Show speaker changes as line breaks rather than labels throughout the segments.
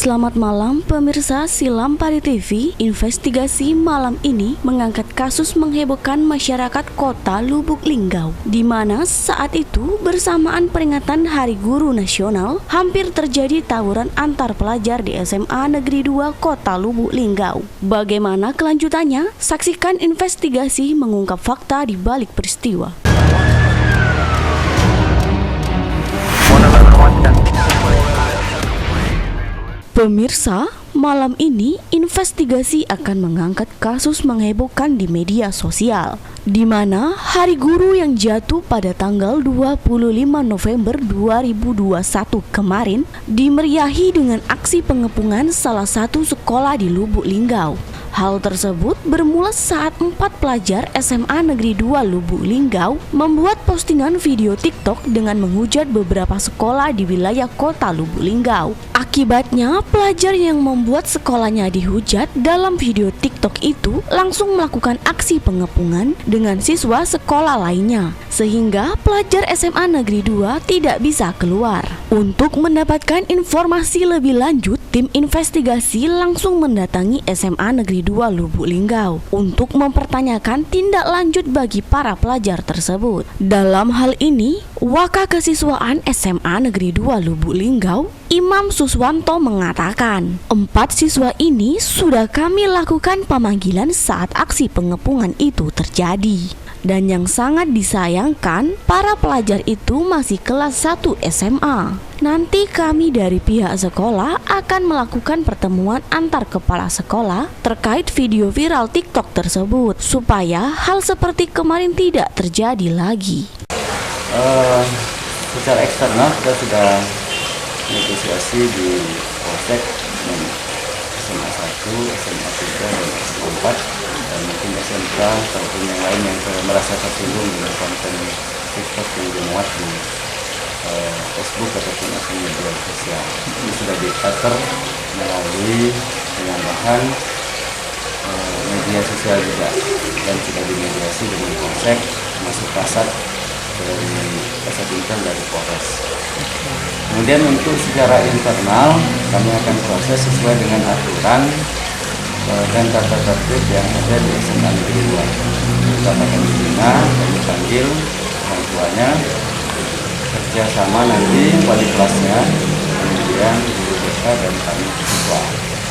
Selamat malam pemirsa Silam Pari TV. Investigasi malam ini mengangkat kasus menghebohkan masyarakat kota Lubuk Linggau, di mana saat itu bersamaan peringatan Hari Guru Nasional hampir terjadi tawuran antar pelajar di SMA Negeri 2 Kota Lubuk Linggau. Bagaimana kelanjutannya? Saksikan investigasi mengungkap fakta di balik peristiwa. Pemirsa, malam ini investigasi akan mengangkat kasus menghebohkan di media sosial, di mana Hari Guru yang jatuh pada tanggal 25 November 2021 kemarin dimeriahi dengan aksi pengepungan salah satu sekolah di Lubuk Linggau. Hal tersebut bermula saat 4 pelajar SMA Negeri 2 Lubuk Linggau membuat postingan video TikTok dengan menghujat beberapa sekolah di wilayah kota Lubuk Linggau. Akibatnya, pelajar yang membuat sekolahnya dihujat dalam video TikTok itu langsung melakukan aksi pengepungan dengan siswa sekolah lainnya, sehingga pelajar SMA Negeri 2 tidak bisa keluar. Untuk mendapatkan informasi lebih lanjut, tim investigasi langsung mendatangi SMA Negeri 2 Lubuk Linggau untuk mempertanyakan tindak lanjut bagi para pelajar tersebut. Dalam hal ini, Wakakesiswaan SMA Negeri 2 Lubuk Linggau, Imam Suswanto mengatakan, 4 siswa ini sudah kami lakukan pemanggilan saat aksi pengepungan itu terjadi. Dan yang sangat disayangkan, para pelajar itu masih kelas 1 SMA. Nanti kami dari pihak sekolah akan melakukan pertemuan antar kepala sekolah terkait video viral TikTok tersebut, supaya hal seperti kemarin tidak terjadi lagi.
Secara eksternal kita sudah negosiasi di Polsek dengan SMA 1, SMA 3, dan SMA 4, dan mungkin SMK ataupun yang lain yang merasa tersinggung dengan konten TikTok yang dimuat di Facebook ataupun akun media sosial. Ini sudah di-cater melalui penambahan media sosial juga, dan sudah dimediasi dengan Polsek, masuk kasat dari kasat intel dari Polres. Kemudian untuk secara internal kami akan proses sesuai dengan aturan dan tata tertib yang ada di SMA Negeri 2. Kita akan dibina dan dipanggil orang tuanya, kerjasama nanti wali kelasnya, kemudian guru BK dan kami siswa.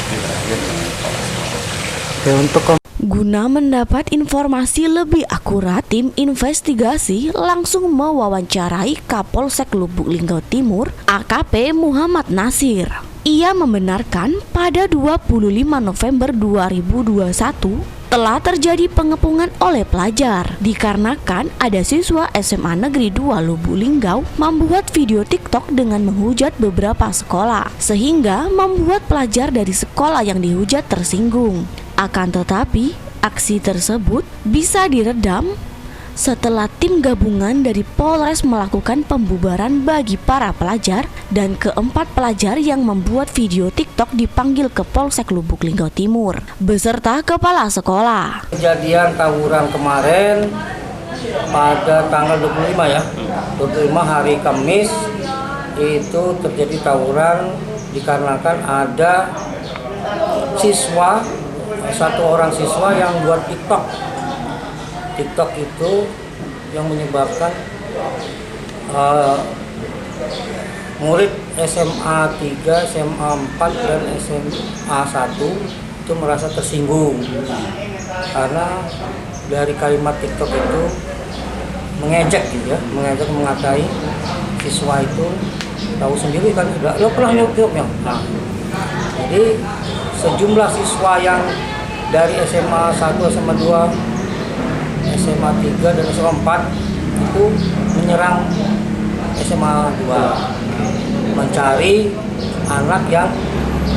Ini terakhir dengan kepala sekolah. Untuk
Guna mendapat informasi lebih akurat, tim investigasi langsung mewawancarai Kapolsek Lubuk Linggau Timur, AKP Muhammad Nasir. Ia membenarkan pada 25 November 2021 telah terjadi pengepungan oleh pelajar dikarenakan ada siswa SMA Negeri 2 Lubuk Linggau membuat video TikTok dengan menghujat beberapa sekolah, sehingga membuat pelajar dari sekolah yang dihujat tersinggung. Akan tetapi, aksi tersebut bisa diredam setelah tim gabungan dari Polres melakukan pembubaran bagi para pelajar, dan keempat pelajar yang membuat video TikTok dipanggil ke Polsek Lubuk Linggau Timur beserta kepala sekolah.
Kejadian tawuran kemarin pada tanggal 25 ya, 25 hari Kamis itu terjadi tawuran dikarenakan ada satu orang siswa yang buat TikTok itu yang menyebabkan murid SMA 3, SMA 4, dan SMA 1 itu merasa tersinggung karena dari kalimat TikTok itu mengejek gitu ya, mengatai siswa itu. Tahu sendiri kan, lo pernah nyup-nyupnya. Nah, jadi sejumlah siswa yang dari SMA 1, SMA 2, SMA 3, dan SMA 4 itu menyerang SMA 2, mencari anak yang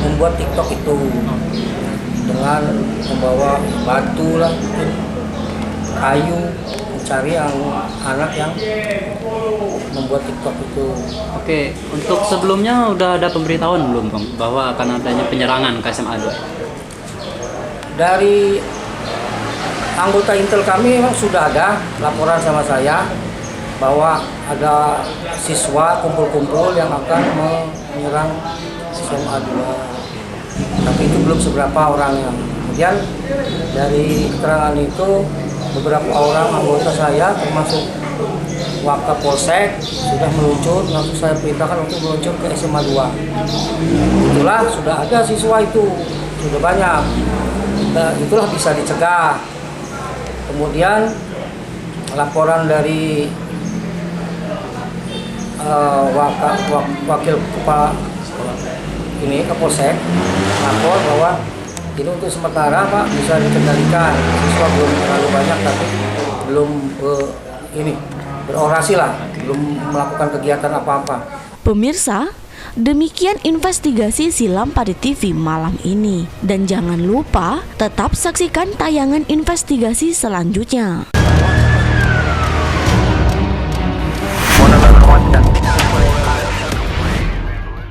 membuat TikTok itu dengan membawa batu lah, kayu, mencari anak yang membuat TikTok itu.
Oke, untuk sebelumnya udah ada pemberitahuan belum Bang bahwa akan adanya penyerangan ke SMA 2?
Dari anggota intel kami memang sudah ada laporan sama saya bahwa ada siswa kumpul-kumpul yang akan menyerang SMA 2. tapi itu belum seberapa orangnya. Kemudian dari keterangan itu beberapa orang anggota saya termasuk Wakapolsek sudah meluncur, langsung saya perintahkan untuk meluncur ke SMA 2. Itulah sudah ada siswa itu, sudah banyak. Nah, itulah bisa dicegah. Kemudian laporan dari wakil kepala ini Kapolsek lapor bahwa ini untuk sementara Pak bisa dikendalikan, siswa belum terlalu banyak tapi belum berorasi lah, belum melakukan kegiatan apa-apa.
Pemirsa, demikian investigasi Silam pada TV malam ini. Dan jangan lupa tetap saksikan tayangan investigasi selanjutnya.